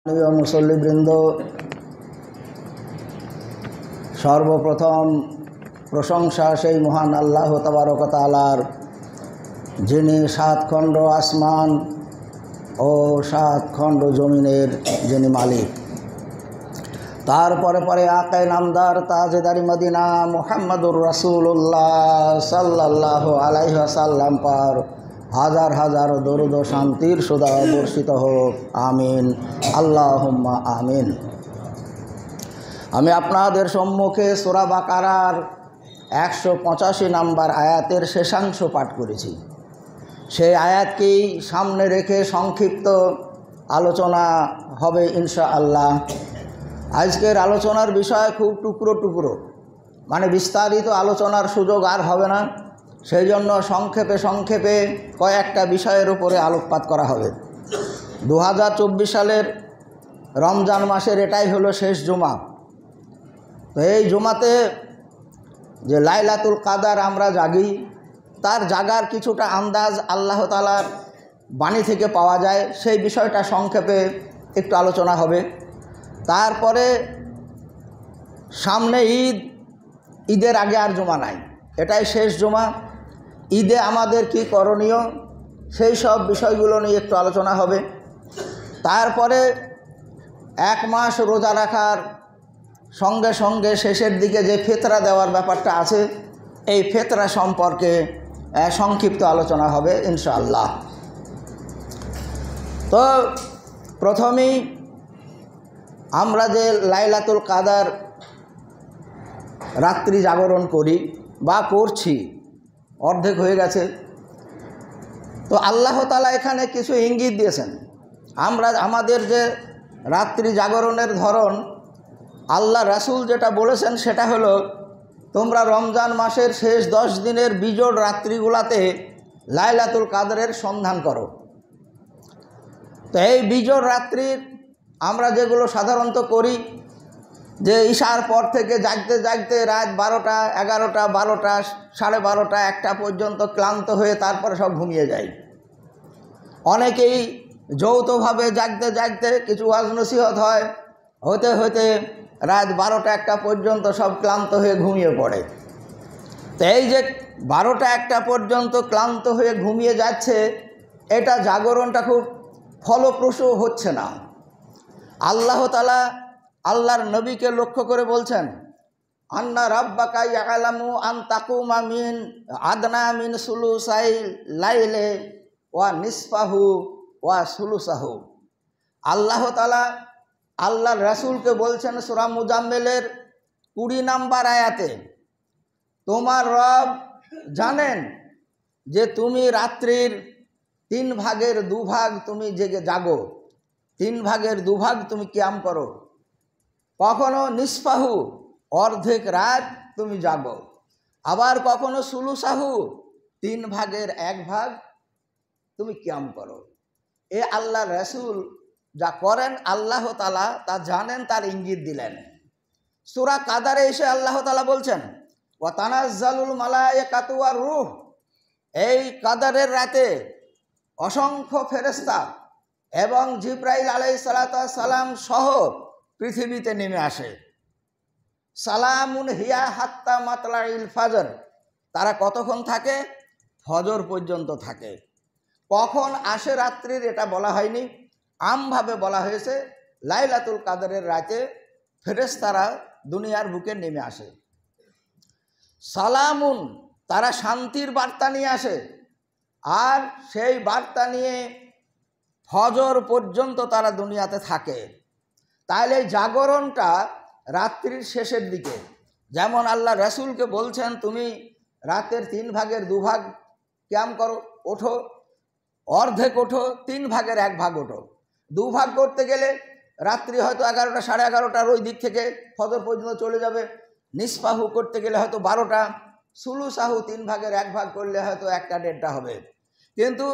প্রিয় মুসল্লিবৃন্দ, সর্বপ্রথম প্রশংসা সেই মহান আল্লাহ তাবারক ওয়া তাআলার, যিনি 7 খণ্ড আসমান ও 7 খণ্ড জমিনের যিনি মালিক। তারপরে পরে আকায়ে নামদার তাজেদারি মদিনা মুহাম্মদুর রাসূলুল্লাহ সাল্লাল্লাহু আলাইহি ওয়াসাল্লাম পার হাজার হাজার দরুদ ও শান্তির সুধা বর্ষিত হোক, আমিন আল্লাহুম্মা আমিন। আমি আপনাদের সম্মুখে সূরা বাকারার 185 নম্বর আয়াতের শেষাংশ পাঠ করেছি। সেই আয়াতকেই সামনে রেখে সংক্ষিপ্ত আলোচনা হবে ইনশাআল্লাহ। আজকের আলোচনার বিষয় খুব টুকরো টুকরো, মানে বিস্তারিত আলোচনার সুযোগ আর হবে না। সেই জন্য সংক্ষেপে সংক্ষেপে কয়েকটা বিষয়ের উপরে আলোকপাত করা হবে। 2024 সালের রমজান মাসের এটাই হলো শেষ জুমা। তো এই জুমাতে যে লাইলাতুল কাদার আমরা জাগি, তার জাগার কিছুটা আন্দাজ আল্লাহ তাআলার বাণী থেকে পাওয়া যায়। সেই বিষয়টা সংক্ষেপে একটু আলোচনা হবে। তারপরে সামনে ঈদ, ঈদের আগে আর জুমা নাই, এটাই শেষ জুমা। ঈদে আমাদের কি করণীয়, সেই সব বিষয়গুলো নিয়ে একটু আলোচনা হবে। তারপরে 1 মাস রোজা রাখার সঙ্গে সঙ্গে শেষের দিকে যে ফিতরা দেওয়ার ব্যাপারটা আছে, এই ফিতরা সম্পর্কে সংক্ষিপ্ত আলোচনা হবে ইনশাআল্লাহ। তো প্রথমেই আমরা যে লাইলাতুল কাদার রাত্রি জাগরণ করি বা করছি, অর্ধেক হয়ে গেছে। তো আল্লাহ তাআলা এখানে কিছু ইঙ্গিত দিয়েছেন। আমাদের যে রাত্রি জাগরণের ধরন, আল্লাহ রাসূল যেটা বলেছেন সেটা হলো, তোমরা রমজান মাসের শেষ 10 দিনের বিজোড় রাত্রিগুলাতে লাইলাতুল কাদরের সন্ধান করো। তো এই বিজোড় রাত্রির আমরা যেগুলো সাধারণত করি, যে ঈশার পর থেকে জাগতে জাগতে রাত 12টা, 11টা, 12টা, 12:30, 1টা পর্যন্ত ক্লান্ত হয়ে তারপরে সব ঘুমিয়ে যায়। অনেকেই যৌথভাবে জাগতে জাগতে কিছু ওয়াজ নসিহত হয়, হতে হতে রাত 12টা, 1টা পর্যন্ত সব ক্লান্ত হয়ে ঘুমিয়ে পড়ে। তো এই যে 12টা, 1টা পর্যন্ত ক্লান্ত হয়ে ঘুমিয়ে যাচ্ছে, এটা জাগরণটা খুব ফলপ্রসূ হচ্ছে না। আল্লাহ তাআলা আল্লাহর নবীকে লক্ষ্য করে বলছেন, আন্না রাব্বাকা ইয়ালামু আন তাকুমা মিন আদনা মিন সুলুসাই লাইলে ওয়া নিসফাহু ওয়া সুলুসাহু। আল্লাহ তাআলা আল্লাহর রাসূলকে বলছেন সূরা মুজাম্মিলের 20 নম্বর আয়াতে, তোমার রব জানেন যে তুমি রাত্রির 3 ভাগের 2 ভাগ তুমি জেগে জাগো, 3 ভাগের 2 ভাগ তুমি কিয়াম করো, কখনো নিসফাহু অর্ধেক রাত তুমি জাগো, আবার কখনো সুলুসাহু 3 ভাগের 1 ভাগ তুমি কিয়াম করো। এ আল্লাহ রাসূল যা করেন আল্লাহ তাআলা তা জানেন, তার ইঙ্গিত দিলেন। সূরা কাদারে এসে আল্লাহ তাআলা বলছেন, ওয়া তানাজ্জালুল মালায়েকাতু ওয়ার রূহ, এই কাদারের রাতে অসংখ্য ফেরেশতা এবং জিবরাইল আলাইহিস সালাতু ওয়াস সালাম সহ পৃথিবীতে নেমে আসে। সালামুন হিয়া হাত্তা মাতলাইল ফাজর, তারা কতক্ষণ থাকে? ফজর পর্যন্ত থাকে। কখন আসে রাত্রির এটা বলা হয়নি, আমভাবে বলা হয়েছে লাইলাতুল কাদরের রাতে ফেরেশতারা দুনিয়ার বুকে নেমে আসে। সালামুন, তারা শান্তির বার্তা নিয়ে আসে, আর সেই বার্তা নিয়ে ফজর পর্যন্ত তারা দুনিয়াতে থাকে। তাহলে এই জাগরণটা রাত্রির শেষের দিকে, যেমন আল্লাহ রাসূলকে বলছেন তুমি রাতের 3 ভাগের 2 ভাগ কিয়াম করো, ওঠো, অর্ধেক ওঠো, 3 ভাগের 1 ভাগ ওঠো। 2 ভাগ করতে গেলে রাত্রি হয়তো 11টা, 11:30টার ওই দিক থেকে ফজর পর্যন্ত চলে যাবে। নিসফাহু করতে গেলে হয়তো 12টা, সুলুসাহু 3 ভাগের 1 ভাগ করলে হয়তো 1টা, 1:30টা হবে। কিন্তু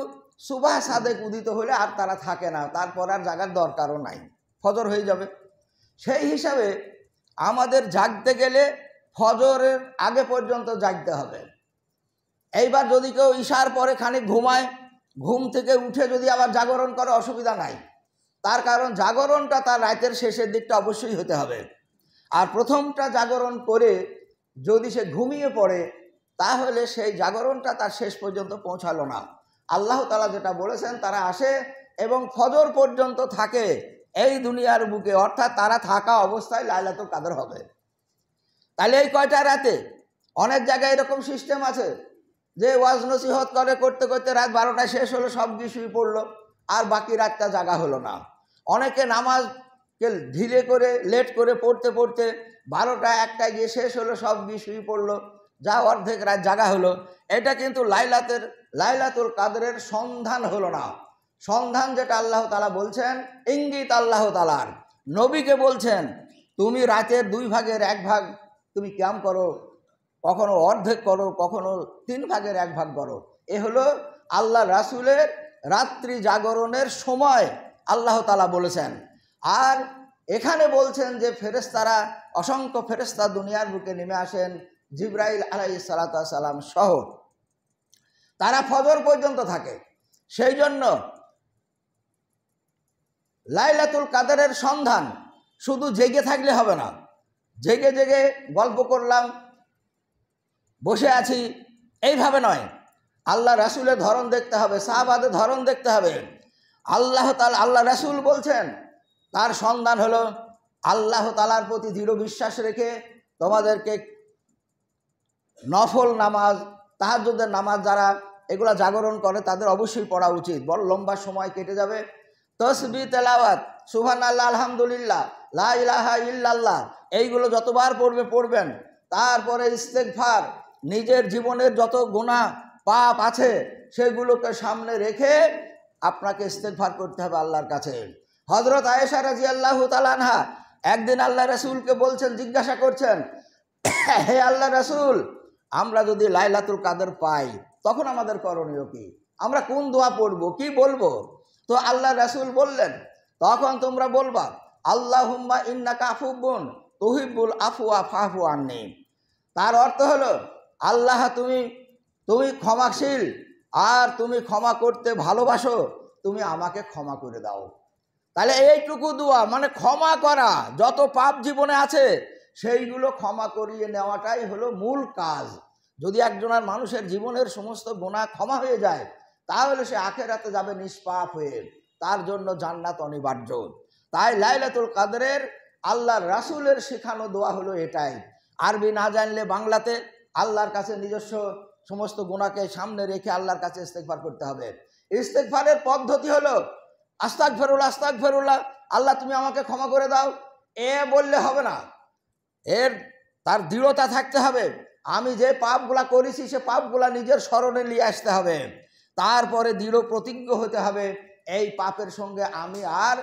সুবাহ সাদেক উদিত হলে আর তারা থাকে না, তারপর আর জাগার দরকারও নাই, ফজর হয়ে যাবে। সেই হিসাবে আমাদের জাগতে গেলে ফজরের আগে পর্যন্ত জাগতে হবে। এইবার যদি কেউ ঈশার পরে খানিক ঘুমায়, ঘুম থেকে উঠে যদি আবার জাগরণ করে অসুবিধা নাই, তার কারণ জাগরণটা তার রাতের শেষের দিকটা অবশ্যই হতে হবে। আর প্রথমটা জাগরণ করে যদি সে ঘুমিয়ে পড়ে তাহলে সেই জাগরণটা তার শেষ পর্যন্ত পৌঁছালো না। আল্লাহ তাআলা যেটা বলেছেন, তারা আসে এবং ফজর পর্যন্ত থাকে এই দুনিয়ার বুকে, অর্থাৎ তারা থাকা অবস্থায় লাইলাতুল কাদর হবে। তাহলে এই কয়টা রাতে অনেক জায়গায় এরকম সিস্টেম আছে যে ওয়াজ নসিহত করতে করতে রাত 12টা শেষ হলো, সব গিয়ে শুয়ে পড়লো, আর বাকি রাতটা জাগা হলো না। অনেকে নামাজকে ঢিলে করে লেট করে পড়তে পড়তে 12টা 1টায় গিয়ে শেষ হলো, সব গিয়ে শুয়ে পড়লো, যা অর্ধেক রাত জাগা হলো। এটা কিন্তু লাইলাতুল কাদরের সন্ধান হলো না। সন্ধান যেটা আল্লাহ তাআলা বলছেন, ইঙ্গিত আল্লাহ তাআলার, নবীকে বলছেন তুমি রাতের 2 ভাগের 1 ভাগ তুমি কিয়াম করো, কখনো অর্ধেক করো, কখনো 3 ভাগের 1 ভাগ করো। এ হলো আল্লাহ রাসূলের রাত্রি জাগরণের সময় আল্লাহ তাআলা বলেছেন। আর এখানে বলছেন যে ফেরেশতারা, অসংখ্য ফেরেশতা দুনিয়ার বুকে নেমে আসেন, জিবরাইল আলাইহিস সালাতু ওয়াস সালাম সহ, তারা ফজর পর্যন্ত থাকে। সেই জন্য লাইলাতুল কাদরের সন্ধান শুধু জেগে থাকলে হবে না, জেগে জেগে গল্প করলাম, বসে আছি, এইভাবে নয়। আল্লাহ রাসূলের ধরন দেখতে হবে, সাহাবাদের ধরন দেখতে হবে। আল্লাহ রাসূল বলছেন তার সন্ধান হলো আল্লাহ তাআলার প্রতি দৃঢ় বিশ্বাস রেখে তোমাদেরকে নফল নামাজ, তাহাজ্জুদের নামাজ যারা এগুলা জাগরণ করে তাদের অবশ্যই পড়া উচিত। বড় লম্বা সময় কেটে যাবে। তসবিহ, তেলাওয়াত, সুবহানাল্লাহ, আলহামদুলিল্লাহ, লা ইলাহা ইল্লাল্লাহ, এইগুলো যতবার পড়বেন। তারপরে ইস্তেগফার, নিজের জীবনের যত গুনাহ পাপ আছে সেগুলোকে সামনে রেখে আপনাকে ইস্তেগফার করতে হবে আল্লাহর কাছে। হযরত আয়েশা রাদিয়াল্লাহু তাআলা আনহা একদিন আল্লাহ রাসূলকে বলছেন, জিজ্ঞাসা করছেন, হে আল্লাহ রাসূল, আমরা যদি লাইলাতুল কাদর পাই তখন আমাদের করণীয় কি? আমরা কোন দোয়া পড়ব, কি বলবো? তো আল্লাহ রাসূল বললেন, তখন তোমরা বলবা আল্লাহুম্মা ইন্নাকা আফুবুন তুহিব্বুল আফওয়া ফাফু আন্নি। তার অর্থ হলো, আল্লাহ তুমি ক্ষমাশীল আর তুমি ক্ষমা করতে ভালোবাসো, তুমি আমাকে ক্ষমা করে দাও। তাহলে এইটুকু দোয়া, মানে ক্ষমা করা, যত পাপ জীবনে আছে সেইগুলো ক্ষমা করিয়ে নেওয়াটাই হলো মূল কাজ। যদি একজনের মানুষের জীবনের সমস্ত গুনাহ ক্ষমা হয়ে যায় তাহলে সে আখিরাতে যাবে নিষ্পাপ হয়ে, তার জন্য জান্নাত অনিবার্য। তাই লাইলাতুল কাদরের আল্লাহর রাসূলের শেখানো দোয়া হলো এটাই। আরবি না জানলে বাংলাতে আল্লাহর কাছে নিজস্ব সমস্ত গুনাহকে সামনে রেখে আল্লাহর কাছে ইস্তেগফার করতে হবে। ইস্তেগফারের পদ্ধতি হলো আস্তাগফিরুল্লাহ, আস্তাগফিরুল্লাহ, আল্লাহ তুমি আমাকে ক্ষমা করে দাও, এ বললে হবে না। তার দৃঢ়তা থাকতে হবে। আমি যে পাপগুলা করেছি সে পাপগুলা নিজের স্মরণে নিয়ে আসতে হবে। তারপরে দৃঢ় প্রতিজ্ঞ হতে হবে, এই পাপের সঙ্গে আমি আর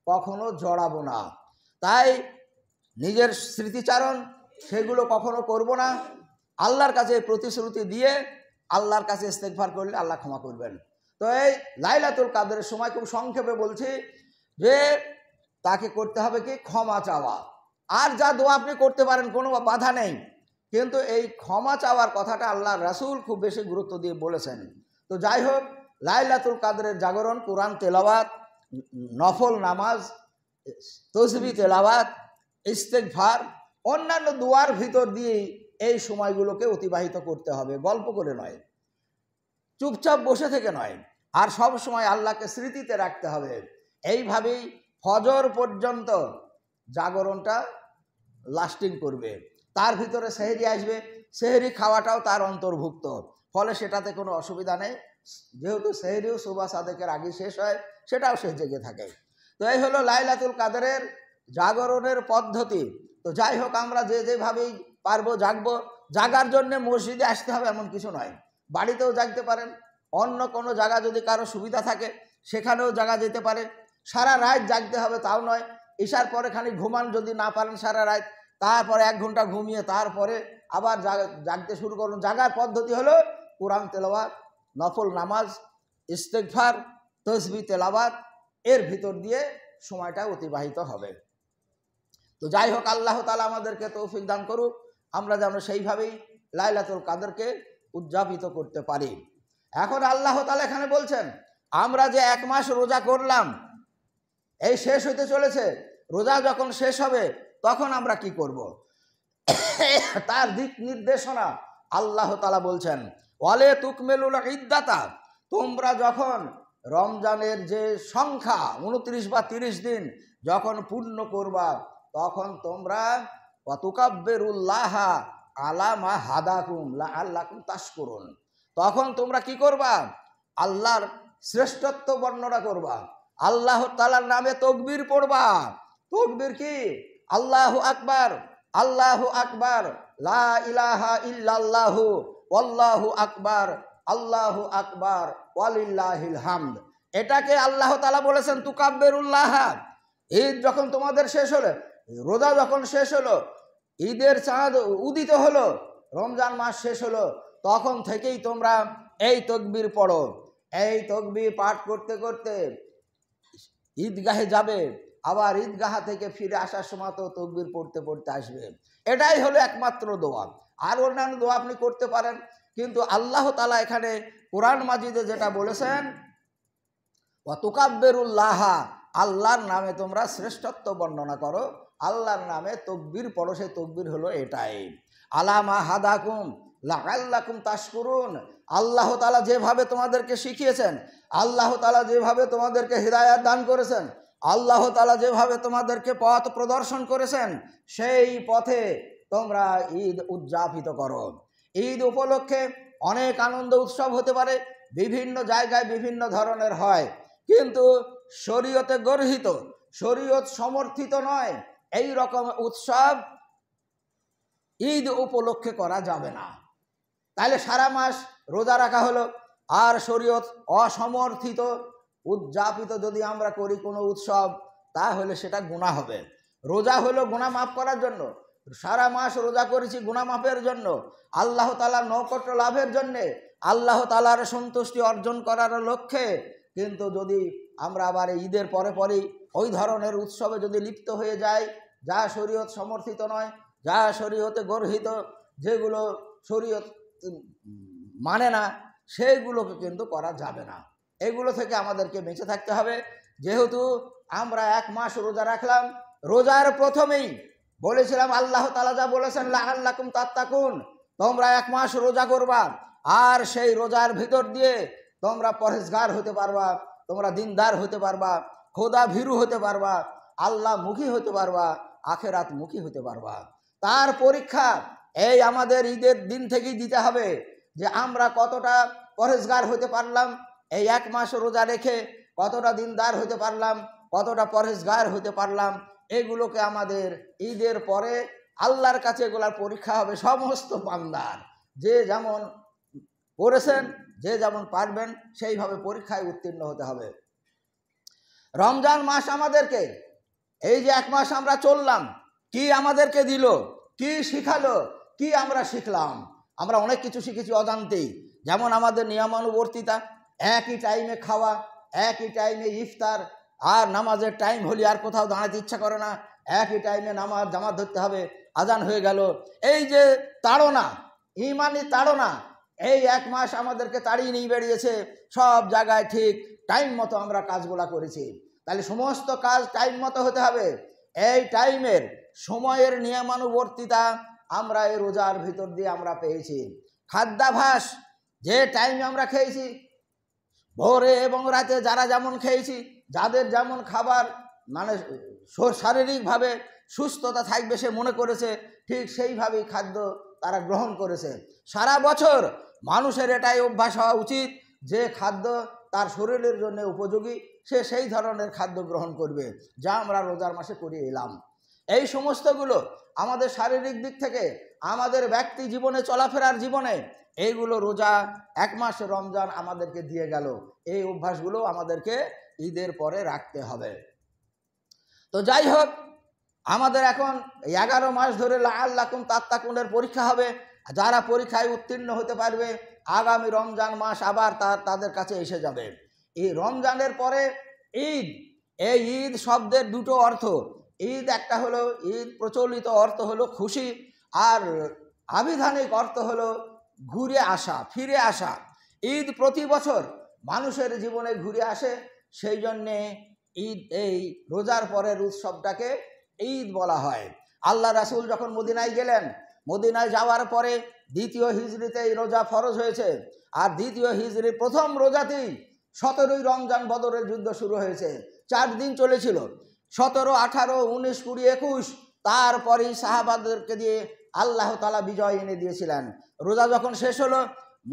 কখনো জড়াবো না। তাই নিজের স্মৃতিচারণ সেগুলো কখনো করব না। আল্লাহর কাছে প্রতিশ্রুতি দিয়ে আল্লাহর কাছে ইস্তেগফার করলে আল্লাহ ক্ষমা করবেন। তো এই লাইলাতুল কাদরের সময় খুব সংক্ষেপে বলছি যে তাকে করতে হবে কি, ক্ষমা চাওয়া। আর যা দোয়া আপনি করতে পারেন, কোনো বাধা নেই, কিন্তু এই ক্ষমা চাওয়ার কথাটা আল্লাহর রাসূল খুব বেশি গুরুত্ব দিয়ে বলেছেন। তো যাই হোক, লাইলাতুল কাদরের জাগরণ, কোরআন তেলাওয়াত, নফল নামাজ, তসবিহ তেলাওয়াত, ইস্তেগফার, অন্যান্য দোয়ার ভিতর দিয়েই এই সময়গুলোকে অতিবাহিত করতে হবে, গল্প করে নয়, চুপচাপ বসে থেকে নয়। আর সব সময় আল্লাহকে স্মৃতিতে রাখতে হবে। এইভাবেই ফজর পর্যন্ত জাগরণটা লাস্টিং করবে। তার ভিতরে সেহরি আসবে, সেহরি খাওয়াটাও তার অন্তর্ভুক্ত, ফলে সেটাতে কোনো অসুবিধা নেই। যেহেতু সেহরিও সুবহ সাদেকের আগে শেষ হয়, সেটাও সে জেগে থাকে। তো এই হলো লাইলাতুল কাদরের জাগরণের পদ্ধতি। তো যাই হোক, আমরা যেভাবেই পারবো জাগবো। জাগার জন্যে মসজিদে আসতে হবে এমন কিছু নয়, বাড়িতেও জাগতে পারেন। অন্য কোনো জায়গা যদি কারো সুবিধা থাকে সেখানেও জাগা যেতে পারে। সারা রাত জাগতে হবে তাও নয়, ঈশার পরে খানিক ঘুমান, যদি না পারেন সারা রাত, তারপরে 1 ঘন্টা ঘুমিয়ে তারপরে আবার জাগতে শুরু করুন। জাগার পদ্ধতি হলো কোরআন তেলাওয়াত, নফল নামাজ, ইস্তেগফার, তসবিহ তেলাওয়াত, এর ভিতর দিয়ে সময়টা অতিবাহিত হবে। তো যাই হোক, আল্লাহ তাআলা আমাদেরকে তৌফিক দান করুক, আমরা যেন সেইভাবেই লাইলাতুল কাদরকে উদযাপিত করতে পারি। এখন আল্লাহ তাআলা এখানে বলছেন, আমরা যে 1 মাস রোজা করলাম, এই শেষ হতে চলেছে, রোজা যখন শেষ হবে তখন আমরা কি করব? তার দিক নির্দেশনা আল্লাহ তাআলা বলছেন, ওয়ালে তুকমেলুল ইদ্দাতা, তোমরা যখন রমজানের যে সংখ্যা 29 বা 30 দিন যখন পূর্ণ করবা, তখন তোমরা ওয়াতুকাব্বিরুল্লাহ আলা মা হাদাকুম লাআল্লাকুম তাশকুরুন, তখন তোমরা কি করবা? আল্লাহর শ্রেষ্ঠত্ব বর্ণনা করবা, আল্লাহ তাআলার নামে তাকবীর পড়বা। তাকবীর কি? আল্লাহু আকবার, আল্লাহু আকবার, লা ইলাহা ইল্লাল্লাহু, আল্লাহু আকবার, আল্লাহু আকবার, ওয়ালিল্লাহিল হামদ। এটাকে আল্লাহ তাআলা বলেছেন তুকাব্বিরুল্লাহ। ঈদ যখন তোমাদের শেষ হলো, রোজা যখন শেষ হলো, ঈদের চাঁদ উদিত হলো, রমজান মাস শেষ হলো, তখন থেকেই তোমরা এই তাকবীর পড়ো। এই তাকবীর পাঠ করতে করতে ঈদগাহে যাবে, আবার ঈদগাহ থেকে ফিরে আসার সময় তো তাকবীর পড়তে পড়তে আসবে। এটাই হলো একমাত্র দোয়া। আর অন্যান্য দোয়া আপনি করতে পারেন, কিন্তু আল্লাহ তাআলা এখানে কোরআন মাজিদে যেটা বলেছেন, ওয়া তুকাব্বিরুল্লাহ, আল্লাহর নামে তোমরা শ্রেষ্ঠত্ব বর্ণনা করো, আল্লাহর নামে তাকবীর পড়ো। সেই তাকবীর হলো এটাই, আলামা হাদাকুম লাআল্লাকুম তাশকুরুন। আল্লাহ তাআলা যেভাবে তোমাদেরকে শিখিয়েছেন, আল্লাহ তাআলা যেভাবে তোমাদেরকে হিদায়াত দান করেছেন, আল্লাহ তাআলা যেভাবে তোমাদেরকে পথ প্রদর্শন করেছেন, সেই পথে তোমরা ঈদ উদযাপিত করো। ঈদ উপলক্ষে অনেক আনন্দ উৎসব হতে পারে, বিভিন্ন জায়গায় বিভিন্ন ধরনের হয়, কিন্তু শরীয়তে গর্হিত, শরীয়ত সমর্থিত নয় এই রকম উৎসব ঈদ উপলক্ষে করা যাবে না। তাহলে সারা মাস রোজা রাখা হলো, আর শরীয়ত অসমর্থিত উদযাপিত যদি আমরা করি কোনো উৎসব, তাহলে সেটা গুনাহ হবে। রোজা হলো গুনাহ মাফ করার জন্য, সারা মাস রোজা করেছি গুনাহ মাফের জন্য, আল্লাহ তাআলার নৈকট্য লাভের জন্যে, আল্লাহ তাআলার সন্তুষ্টি অর্জন করার লক্ষ্যে। কিন্তু যদি আমরা আবার ঈদের পরে পরেই ওই ধরনের উৎসবে যদি লিপ্ত হয়ে যাই, যা শরীয়ত সমর্থিত নয়, যা শরীয়তে গর্হিত, যেগুলো শরীয়ত মানে না, সেইগুলোকে কিন্তু করা যাবে না। এগুলো থেকে আমাদেরকে বেঁচে থাকতে হবে। যেহেতু আমরা এক মাস রোজা রাখলাম, রোজার প্রথমেই বলেছিলাম আল্লাহ তাআলা যা বলেছেন লাআল্লাকুম তাত্তাকুন, তোমরা এক মাস রোজা করবা, আর সেই রোজার ভিতর দিয়ে তোমরা পরহেজগার হতে পারবা, তোমরা দিনদার হতে পারবা, খোদা ভীরু হতে পারবা, আল্লাহ মুখী হতে পারবা, আখেরাত মুখী হতে পারবা। তার পরীক্ষা এই আমাদের ঈদের দিন থেকেই দিতে হবে, যে আমরা কতটা পরহেজগার হতে পারলাম, এই এক মাস রোজা রেখে কতটা দিনদার হতে পারলাম, কতটা পরহেজগার হতে পারলাম। এগুলোকে আমাদের ঈদের পরে আল্লাহর কাছে এগুলার পরীক্ষা হবে সমস্ত বান্দার। যে যেমন করেছেন, যে যেমন পারবেন, সেইভাবে পরীক্ষায় উত্তীর্ণ হতে হবে। রমজান মাস আমাদেরকে এই যে এক মাস আমরা চললাম, কি আমাদেরকে দিল, কি শিখালো, কি আমরা শিখলাম? আমরা অনেক কিছু শিখেছি অজান্তেই। যেমন আমাদের নিয়মানুবর্তিতা, একই টাইমে খাওয়া, একই টাইমে ইফতার, আর নামাজের টাইম হলে আর কোথাও দাঁড়াতে ইচ্ছা করে না, একই টাইমে নামাজ জামাত ধরতে হবে, আজান হয়ে গেল। এই যে তাড়না, ইমানি তাড়না, এই এক মাস আমাদেরকে তাড়িয়ে নিয়ে বেরিয়েছে। সব জায়গায় ঠিক টাইম মতো আমরা কাজগুলা করেছি। তাহলে সমস্ত কাজ টাইম মতো হতে হবে। এই টাইমের সময়ের নিয়মানুবর্তিতা আমরা এই রোজার ভিতর দিয়ে আমরা পেয়েছি। খাদ্যাভ্যাস, যে টাইমে আমরা খেয়েছি, ভোরে এবং রাতে যারা যেমন খেয়েছি, যাদের যেমন খাবার মানে শারীরিকভাবে সুস্থতা থাকবে সে মনে করেছে, ঠিক সেইভাবেই খাদ্য তারা গ্রহণ করেছে। সারা বছর মানুষের এটাই অভ্যাস হওয়া উচিত যে খাদ্য তার শরীরের জন্য উপযোগী, সে সেই ধরনের খাদ্য গ্রহণ করবে, যা আমরা রোজার মাসে করে এলাম। এই সমস্তগুলো আমাদের শারীরিক দিক থেকে, আমাদের ব্যক্তি জীবনে, চলাফেরার জীবনে, এইগুলো রোজা এক মাস রমজান আমাদেরকে দিয়ে গেল। এই অভ্যাসগুলো আমাদেরকে ঈদের পরে রাখতে হবে। তো যাই হোক, আমাদের এখন 11 মাস ধরে লাআল্লাকুম তাত্তাকুনের পরীক্ষা হবে। যারা পরীক্ষায় উত্তীর্ণ হতে পারবে, আগামী রমজান মাস আবার তাদের কাছে এসে যাবে। এই রমজানের পরে ঈদ, এই ঈদ শব্দের দুটো অর্থ। ঈদ একটা হলো, ঈদ প্রচলিত অর্থ হলো খুশি, আর আবিধানিক অর্থ হলো ঘুরে আসা, ফিরে আসা। ঈদ প্রতি বছর মানুষের জীবনে ঘুরে আসে, সেই জন্যে ঈদ, এই রোজার পরের উৎসবটাকে ঈদ বলা হয়। আল্লাহ রাসূল যখন মদিনায় গেলেন, মদিনায় যাওয়ার পরে দ্বিতীয় হিজরিতে এই রোজা ফরজ হয়েছে। আর দ্বিতীয় হিজরির প্রথম রোজাতেই 17ই রমজান বদরের যুদ্ধ শুরু হয়েছে। 4 দিন চলেছিল, 17, 18, 19, 20, 21। তারপরেই সাহাবাদেরকে দিয়ে আল্লাহ তাআলা বিজয় এনে দিয়েছিলেন। রোজা যখন শেষ হলো,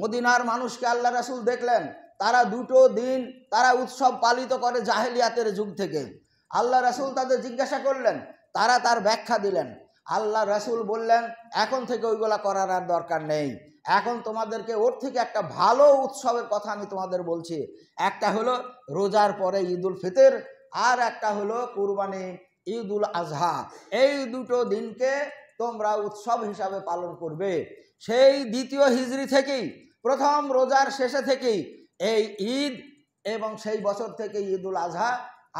মদিনার মানুষকে আল্লাহ রাসূল দেখলেন তারা 2 দিন তারা উৎসব পালিত করে জাহেলিয়াতের যুগ থেকে। আল্লাহ রাসূল তাদের জিজ্ঞাসা করলেন, তারা তার ব্যাখ্যা দিলেন। আল্লাহ রাসূল বললেন, এখন থেকে ওইগুলা করার আর দরকার নেই, এখন তোমাদেরকে ওর থেকে একটা ভালো উৎসবের কথা আমি তোমাদের বলছি। একটা হলো রোজার পরে ঈদুল ফিতর, আর একটা হলো কুরবানি ঈদুল আজহা। এই 2 দিনকে তোমরা উৎসব হিসাবে পালন করবে। সেই দ্বিতীয় হিজরি থেকেই, প্রথম রোজার শেষে থেকেই এই ঈদ, এবং সেই বছর থেকে ঈদুল আজহা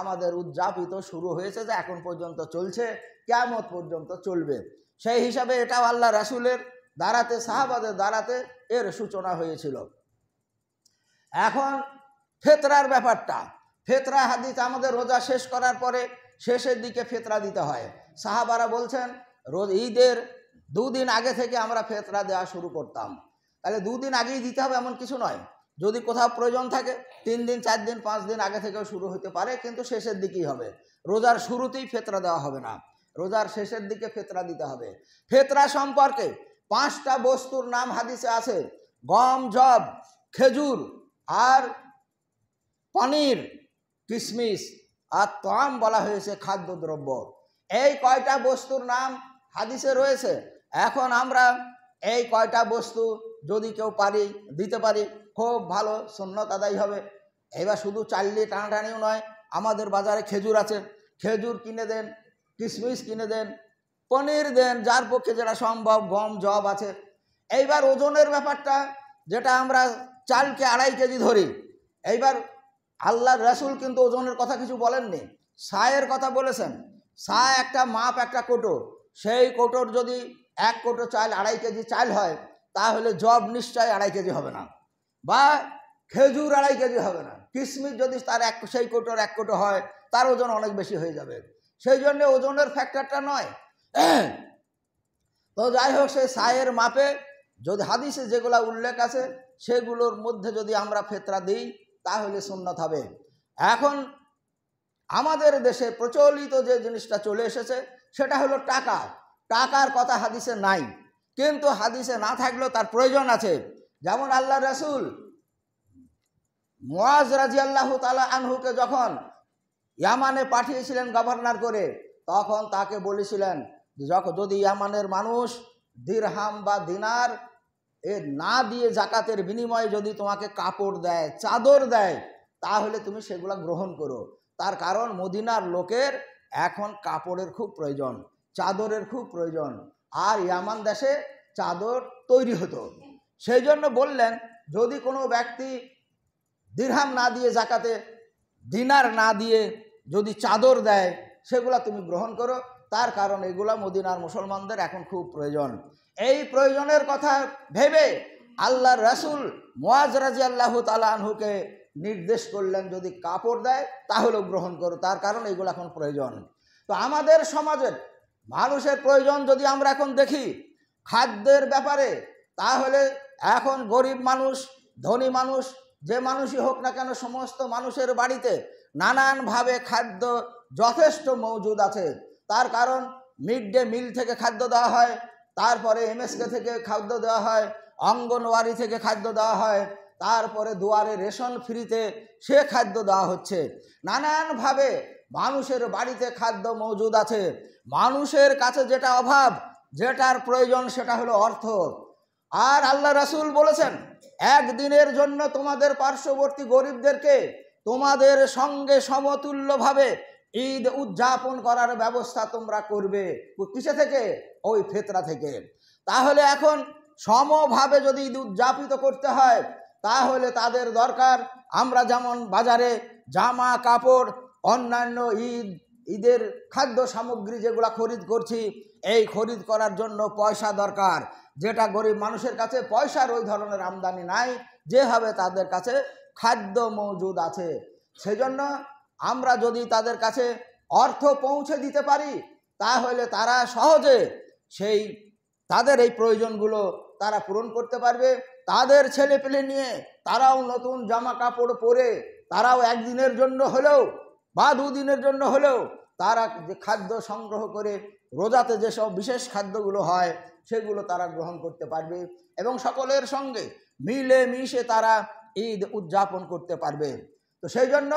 আমাদের উদযাপিত শুরু হয়েছে, যে এখন পর্যন্ত চলছে, কিয়ামত পর্যন্ত চলবে। সেই হিসাবে এটাও আল্লাহ রাসূলের দ্বারাতে, সাহাবাদের দ্বারাতে এর সূচনা হয়েছিল। এখন ফিতরার ব্যাপারটা, ফিতরা হাদিস আমাদের রোজা শেষ করার পরে শেষের দিকে ফিতরা দিতে হয়। সাহাবারা বলছেন ঈদের 2 দিন আগে থেকে আমরা ফিতরা দেওয়া শুরু করতাম। তাহলে 2 দিন আগেই দিতে হবে এমন কিছু নয়, যদি কোথাও প্রয়োজন থাকে 3 দিন, 4 দিন, 5 দিন আগে থেকেও শুরু হতে পারে, কিন্তু শেষের দিকেই হবে। রোজার শুরুতেই ফিতরা দেওয়া হবে না, রোজার শেষের দিকে ফিতরা দিতে হবে। ফিতরা সম্পর্কে 5টা বস্তুর নাম হাদিসে আছে: গম, জব, খেজুর, আর পনির, কিশমিশ, আর তাম বলা হয়েছে খাদ্যদ্রব্য। এই কয়টা বস্তুর নাম হাদিসে রয়েছে। এখন আমরা এই কয়টা বস্তু যদি কেউ পারি, দিতে পারি, খুব ভালো, সুন্নত আদায় হবে। এবার শুধু চাইলে টানাটানিও নয়, আমাদের বাজারে খেজুর আছে, খেজুর কিনে দেন, কিশমিশ কিনে দেন, পনির দেন, যার পক্ষে যেটা সম্ভব, গম, জব আছে। এইবার ওজনের ব্যাপারটা, যেটা আমরা চালকে 2.5 কেজি ধরি, এইবার আল্লাহর রাসূল কিন্তু ওজনের কথা কিছু বলেননি, সায়ের কথা বলেছেন। সা একটা মাপ, একটা কোটো। সেই কোটোর যদি 1 কোটো চাল 2.5 কেজি চাল হয়, তাহলে জব নিশ্চয় 2.5 কেজি হবে না, বা খেজুর 2.5 কেজি হবে না। কিশমিশ যদি তার সেই কোটোর 1 কোটো হয়, তার ওজন অনেক বেশি হয়ে যাবে। সেই জন্য ওজনের ফ্যাক্টরটা নয়। তো যাই হোক, সেই সায়ের মাপে যদি হাদিসে যেগুলা উল্লেখ আছে সেগুলোর মধ্যে যদি আমরা ফিতরা দিই, তাহলে সুন্নাত হবে। এখন আমাদের দেশে প্রচলিত যে জিনিসটা চলে এসেছে সেটা হলো টাকা। টাকার কথা হাদিসে নাই, কিন্তু হাদিসে না থাকলেও তার প্রয়োজন আছে। যেমন আল্লাহ রাসূল মুআজ রাদিয়াল্লাহু তাআলা আনহুকে যখন ইয়ামানে পাঠিয়েছিলেন গভর্নর করে, তখন তাকে বলেছিলেন যদি ইয়ামানের মানুষ দিরহাম বা দিনার না দিয়ে জাকাতের বিনিময়ে যদি তোমাকে কাপড় দেয়, চাদর দেয়, তাহলে তুমি সেগুলো গ্রহণ করো। তার কারণ মদিনার লোকের এখন কাপড়ের খুব প্রয়োজন, চাদরের খুব প্রয়োজন, আর ইয়ামান দেশে চাদর তৈরি হতো। সেই জন্য বললেন, যদি কোনো ব্যক্তি দিরহাম না দিয়ে জাকাতে, দিনার না দিয়ে যদি চাদর দেয়, সেগুলা তুমি গ্রহণ করো। তার কারণ এগুলা মদিনার মুসলমানদের এখন খুব প্রয়োজন। এই প্রয়োজনের কথা ভেবে আল্লাহর রাসূল মুআজ রাদিয়াল্লাহু তাআলা আনহুকে নির্দেশ করলেন, যদি কাপড় দেয় তাহলেও গ্রহণ করো, তার কারণ এগুলো এখন প্রয়োজন। তো আমাদের সমাজের মানুষের প্রয়োজন যদি আমরা এখন দেখি খাদ্যের ব্যাপারে, তাহলে এখন গরিব মানুষ, ধনী মানুষ, যে মানুষই হোক না কেন, সমস্ত মানুষের বাড়িতে নানানভাবে খাদ্য যথেষ্ট মজুদ আছে। তার কারণ মিড ডে মিল থেকে খাদ্য দেওয়া হয়, তারপরে এমএসকে থেকে খাদ্য দেওয়া হয়, অঙ্গনওয়াড়ি থেকে খাদ্য দেওয়া হয়, তারপরে দুয়ারে রেশন ফ্রিতে সে খাদ্য দেওয়া হচ্ছে। নানানভাবে মানুষের বাড়িতে খাদ্য মজুদ আছে। মানুষের কাছে যেটা অভাব, যেটার প্রয়োজন, সেটা হলো অর্থ। আর আল্লাহ রাসূল বলেছেন, একদিনের জন্য তোমাদের পার্শ্ববর্তী গরিবদেরকে তোমাদের সঙ্গে সমতুল্যভাবে ঈদ উদযাপন করার ব্যবস্থা তোমরা করবে। কিসে থেকে? ওই ফিতরা থেকে। তাহলে এখন সমভাবে যদি ঈদ উদযাপিত করতে হয়, তাহলে তাদের দরকার, আমরা যেমন বাজারে জামা কাপড়, অন্যান্য ঈদের খাদ্য সামগ্রী যেগুলো খরিদ করছি, এই খরিদ করার জন্য পয়সা দরকার, যেটা গরিব মানুষের কাছে পয়সার ওই ধরনের আমদানি নাই, যেভাবে তাদের কাছে খাদ্য মজুদ আছে। সেজন্য আমরা যদি তাদের কাছে অর্থ পৌঁছে দিতে পারি তাহলে তারা সহজে সেই তাদের এই প্রয়োজনগুলো তারা পূরণ করতে পারবে। তাদের ছেলেপেলে নিয়ে তারাও নতুন জামা কাপড় পরে তারাও একদিনের জন্য হলেও বা দুদিনের জন্য হলেও তারা যে খাদ্য সংগ্রহ করে রোজাতে যেসব বিশেষ খাদ্যগুলো হয় সেগুলো তারা গ্রহণ করতে পারবে এবং সকলের সঙ্গে মিলে মিশে তারা ঈদ উদযাপন করতে পারবে। তো সেই জন্য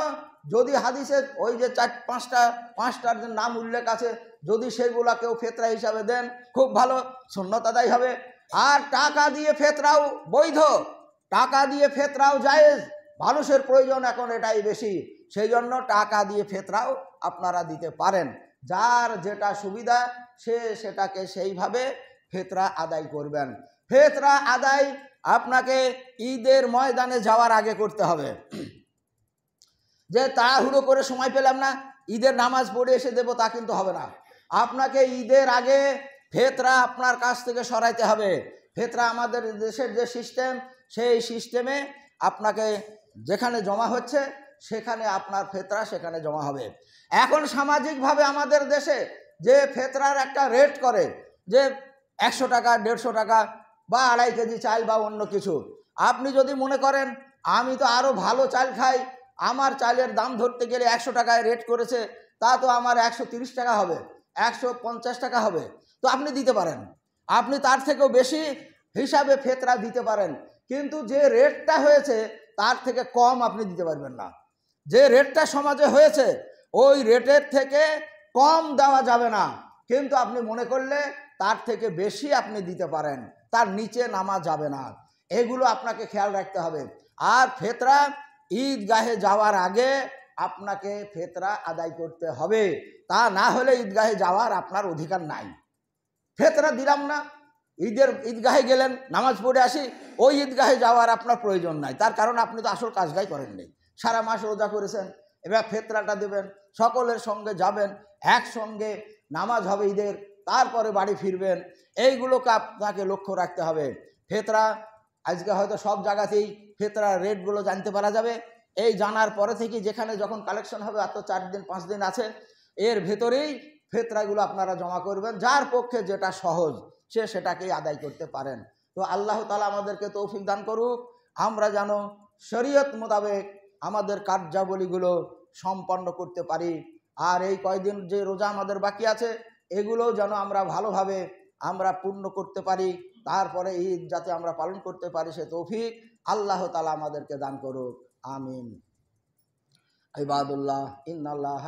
যদি হাদিসের ওই যে পাঁচটার যে নাম উল্লেখ আছে যদি সেগুলা কেউ ফেতরা হিসাবে দেন খুব ভালো, সুন্নত আদায় হবে। আর টাকা দিয়ে ফেতরাও বৈধ, টাকা দিয়ে ফেতরাও জায়েজ, মানুষের প্রয়োজন এখন এটাই বেশি, সেই জন্য টাকা দিয়ে ফেতরাও আপনারা দিতে পারেন। যার যেটা সুবিধা সে সেটাকে সেইভাবে ফেতরা আদায় করবেন। ফেতরা আদায় আপনাকে ঈদের ময়দানে যাওয়ার আগে করতে হবে। যে তাড়াহুড়ো করে সময় পেলাম না ঈদের নামাজ পড়ে এসে দেবো তা কিন্তু হবে না। আপনাকে ঈদের আগে ফেতরা আপনার কাছ থেকে সরাইতে হবে। ফেতরা আমাদের দেশের যে সিস্টেম সেই সিস্টেমে আপনাকে যেখানে জমা হচ্ছে সেখানে আপনার ফেতরা সেখানে জমা হবে। এখন সামাজিকভাবে আমাদের দেশে যে ফেতরার একটা রেট করে যে 100 টাকা 150 টাকা বা 2.5 কেজি চাল বা অন্য কিছু, আপনি যদি মনে করেন আমি তো আরও ভালো চাল খাই, আমার চালের দাম ধরতে গেলে 100 টাকায় রেট করেছে, তা তো আমার 130 টাকা হবে, 150 টাকা হবে, তো আপনি দিতে পারেন, আপনি তার থেকেও বেশি হিসাবে ফেতরা দিতে পারেন। কিন্তু যে রেটটা হয়েছে তার থেকে কম আপনি দিতে পারবেন না। যে রেটটা সমাজে হয়েছে ওই রেটের থেকে কম দেওয়া যাবে না, কিন্তু আপনি মনে করলে তার থেকে বেশি আপনি দিতে পারেন, তার নিচে নামা যাবে না। এগুলো আপনাকে খেয়াল রাখতে হবে। আর ফেতরা ঈদগাহে যাওয়ার আগে আপনাকে ফেতরা আদায় করতে হবে, তা না হলে ঈদগাহে যাওয়ার আপনার অধিকার নাই। ফেতরা দিলাম না, ঈদগাহে গেলেন নামাজ পড়ে আসি, ওই ঈদগাহে যাওয়ার আপনার প্রয়োজন নাই, তার কারণ আপনি তো আসল কাজটাই করেননি, সারা মাস রোজা করেছেন, এবার ফেতরাটা দেবেন, সকলের সঙ্গে যাবেন, একসঙ্গে নামাজ হবে ঈদের, তারপরে বাড়ি ফিরবেন। এইগুলোকে আপনাকে লক্ষ্য রাখতে হবে। ফেতরা আজকে হয়তো সব জায়গাতেই ফেতরার রেটগুলো জানতে পারা যাবে। এই জানার পরে থেকে যেখানে যখন কালেকশন হবে আর তো 4 দিন 5 দিন আছে, এর ভেতরেই ফেতরাগুলো আপনারা জমা করবেন। যার পক্ষে যেটা সহজ সে সেটাকেই আদায় করতে পারেন। তো আল্লাহ তাআলা আমাদেরকে তৌফিক দান করুক, আমরা যেন শরীয়ত মোতাবেক আমাদের কার্যাবলীগুলো সম্পন্ন করতে পারি। আর এই কয়দিন যে রোজা আমাদের বাকি আছে এগুলো যেন আমরা ভালোভাবে আমরা পূর্ণ করতে পারি, তারপরে ঈদ যাতে আমরা পালন করতে পারি সে তৌফিক আল্লাহ তাআলা আমাদেরকে দান করুক। আমিন। ইবাদুল্লাহ ইন্নাল্লাহ